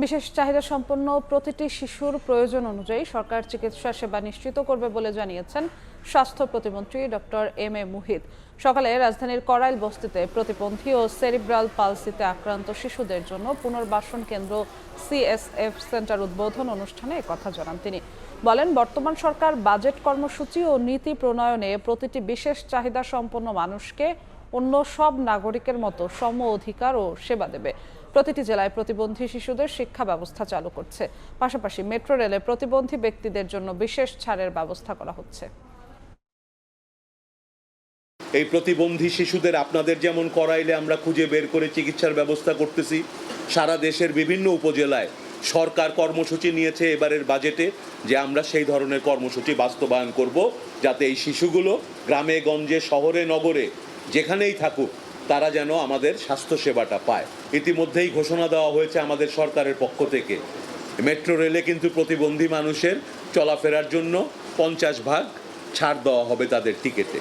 বিশেষ চাহিদা সম্পন্ন প্রতিটি শিশুর প্রয়োজন অনুযায়ী সরকার চিকিৎসা সেবা নিশ্চিত করবে বলে জানিয়েছেন স্বাস্থ্য প্রতিমন্ত্রী ডক্টর এম এ মুহিত। সকালে রাজধানীর করাইল বস্তিতে প্রতিবন্ধী ও সেরিব্রাল পালসিতে আক্রান্ত শিশুদের জন্য পুনর্বাসন কেন্দ্র সিএসএফ সেন্টার উদ্বোধন অনুষ্ঠানে একথা জানান তিনি। বলেন, বর্তমান সরকার বাজেট কর্মসূচি ও নীতি প্রণয়নে প্রতিটি বিশেষ চাহিদা সম্পন্ন মানুষকে অন্য সব নাগরিকের মতো সম অধিকার ও সেবা দেবে। প্রতিটি জেলায় প্রতিবন্ধী শিশুদের শিক্ষা ব্যবস্থা চালু করছে। পাশাপাশি মেট্রো রেলে প্রতিবন্ধী ব্যক্তিদের জন্য বিশেষ ছাড়ের ব্যবস্থা করা হচ্ছে। এই প্রতিবন্ধী শিশুদের আপনাদের যেমন করাইলে আমরা খুঁজে বের করে চিকিৎসার ব্যবস্থা করতেছি, সারা দেশের বিভিন্ন উপজেলায় সরকার কর্মসূচি নিয়েছে এবারের বাজেটে যে আমরা সেই ধরনের কর্মসূচি বাস্তবায়ন করব, যাতে এই শিশুগুলো গ্রামে গঞ্জে শহরে নগরে যেখানেই থাকুক তারা যেন আমাদের স্বাস্থ্যসেবাটা পায়। ইতিমধ্যেই ঘোষণা দেওয়া হয়েছে আমাদের সরকারের পক্ষ থেকে মেট্রো রেলে কিন্তু প্রতিবন্ধী মানুষের চলাফেরার জন্য 50% ছাড় দেওয়া হবে তাদের টিকিটে।